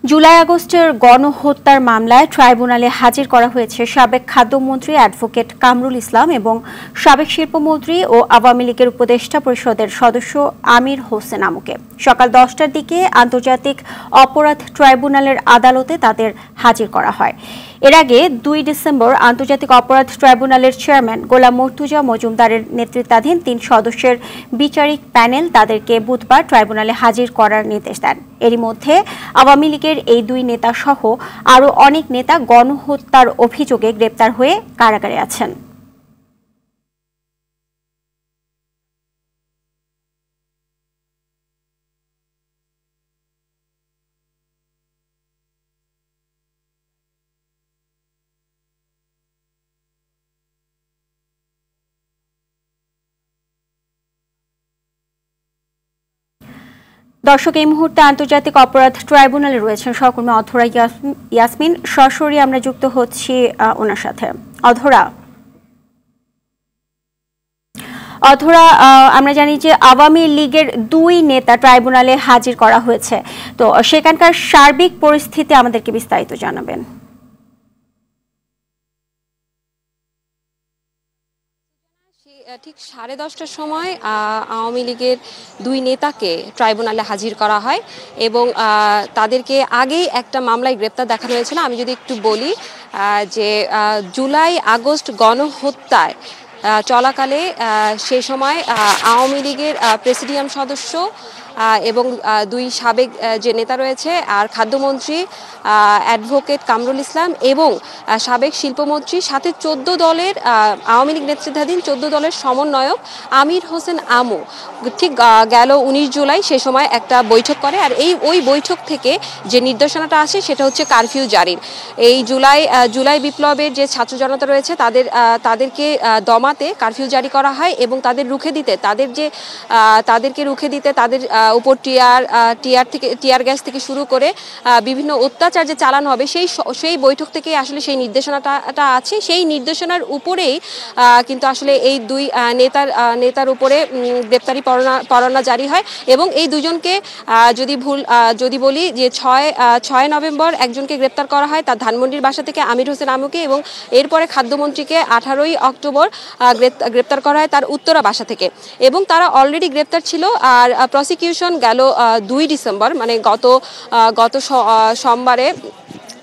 জুলাই আগস্টের গণহত্যার মামলায় ট্রাইব্যুনালে হাজির করা হয়েছে সাবেক খাদ্যমন্ত্রী অ্যাডভোকেট কামরুল ইসলাম এবং সাবেক শিল্পমন্ত্রী ও আওয়ামী লীগের উপদেষ্টা পরিষদের সদস্য আমির হোসেন আমুকে। সকাল 10টার দিকে আন্তর্জাতিক অপরাধ ট্রাইব্যুনালের আদালতে তাদের হাজির করা হয়। এর আগে 2 ডিসেম্বর আন্তর্জাতিক অপরাধ ট্রাইব্যুনালের চেয়ারম্যান গোলাম মর্তুজা মজুমদারের নেতৃত্বাধীন 3 সদস্যের বিচারিক প্যানেল তাদেরকে বুধবার ট্রাইব্যুনালে হাজির করার নির্দেশ দেন। এরই মধ্যে আওয়ামী লীগের এই 2 নেতা সহ আরও অনেক নেতা গণহত্যার অভিযোগে গ্রেপ্তার হয়ে কারাগারে আছেন। দর্শক, এই মুহূর্তে আন্তর্জাতিক অপরাধ ট্রাইব্যুনালে রয়েছেন সহকর্মী অধরা ইয়াসমিন। সরাসরি আমরা যুক্ত হচ্ছি ওনার সাথে। অধরা, আমরা জানি যে আওয়ামী লীগের 2 নেতা ট্রাইব্যুনালে হাজির করা হয়েছে, তো সেখানকার সার্বিক পরিস্থিতি আমাদেরকে বিস্তারিত জানাবেন। ঠিক 10:30টার সময় আওয়ামী লীগের 2 নেতাকে ট্রাইব্যুনালে হাজির করা হয় এবং তাদেরকে আগেই একটা মামলায় গ্রেপ্তার দেখানো হয়েছিল। আমি যদি একটু বলি যে জুলাই আগস্ট গণহত্যায় চলাকালে সেই সময় আওয়ামী লীগের প্রেসিডিয়াম সদস্য এবং 2 সাবেক যে নেতা রয়েছে আর খাদ্যমন্ত্রী অ্যাডভোকেট কামরুল ইসলাম এবং সাবেক শিল্পমন্ত্রী, সাথে 14 দলের আওয়ামী লীগ নেতৃত্বাধীন 14 দলের সমন্বয়ক আমির হোসেন আমু ঠিক গেল 19 জুলাই সে সময় একটা বৈঠক করে। আর ওই বৈঠক থেকে যে নির্দেশনাটা আসে সেটা হচ্ছে কারফিউ জারির। এই জুলাই বিপ্লবের যে ছাত্র জনতা রয়েছে তাদেরকে দমাতে কারফিউ জারি করা হয় এবং তাদেরকে রুখে দিতে তাদের উপর টিয়ার গ্যাস থেকে শুরু করে বিভিন্ন অত্যাচার যে চালানো হবে সেই বৈঠক থেকে আসলে সেই নির্দেশনাটা আছে। সেই নির্দেশনার উপরেই কিন্তু আসলে এই 2 নেতার উপরে গ্রেপ্তারি পরোয়ানা জারি হয় এবং এই দুজনকে যদি বলি যে 6 নভেম্বর একজনকে গ্রেপ্তার করা হয় তার ধানমন্ডির বাসা থেকে আমির হোসেন আমুকে, এবং এরপরে খাদ্যমন্ত্রীকে 18ই অক্টোবর গ্রেপ্তার করা হয় তার উত্তরা বাসা থেকে, এবং তারা অলরেডি গ্রেপ্তার ছিল। আর প্রসিকিউশন গেল 2 ডিসেম্বর মানে গত সোমবারে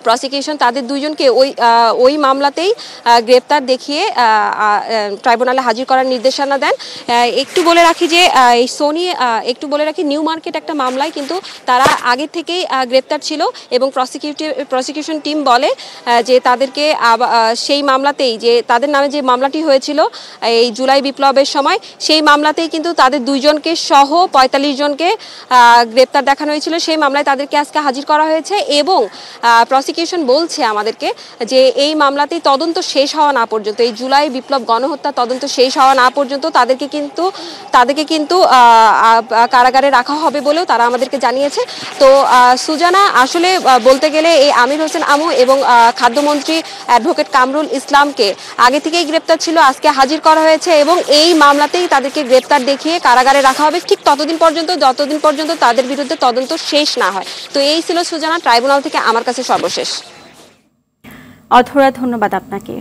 প্রসিকিউশন তাদের 2 জনকে ওই মামলাতেই গ্রেপ্তার দেখিয়ে ট্রাইব্যুনালে হাজির করার নির্দেশনা দেন। একটু বলে রাখি নিউ মার্কেট একটা মামলায় কিন্তু তারা আগে থেকেই গ্রেপ্তার ছিল এবং প্রসিকিউশন টিম বলে যে তাদেরকে সেই মামলাতেই যে তাদের নামে যে মামলাটি হয়েছিল এই জুলাই বিপ্লবের সময় সেই মামলাতেই কিন্তু তাদের 2 জনকে সহ 45 জনকে গ্রেপ্তার দেখানো হয়েছিল। সেই মামলায় তাদেরকে আজকে হাজির করা হয়েছে এবং প্রসিকিউশন বলছে আমাদেরকে যে এই মামলাতেই তদন্ত শেষ হওয়া না পর্যন্ত, এই জুলাই বিপ্লব গণহত্যা তদন্ত শেষ হওয়া না পর্যন্ত তাদেরকে কিন্তু কারাগারে রাখা হবে বলেও তারা আমাদেরকে জানিয়েছে। তো সুজানা, আসলে বলতে গেলে এই আমির হোসেন আমু এবং খাদ্যমন্ত্রী অ্যাডভোকেট কামরুল ইসলামকে আগে থেকেই গ্রেপ্তার ছিল, আজকে হাজির করা হয়েছে এবং এই মামলাতেই তাদেরকে গ্রেপ্তার দেখিয়ে কারাগারে রাখা হবে ঠিক যতদিন পর্যন্ত তাদের বিরুদ্ধে তদন্ত শেষ না হয়। তো এই ছিল সুজানা ট্রাইব্যুনাল থেকে আমার কাছে সর্বশেষ। অধরা, ধন্যবাদ আপনাকে।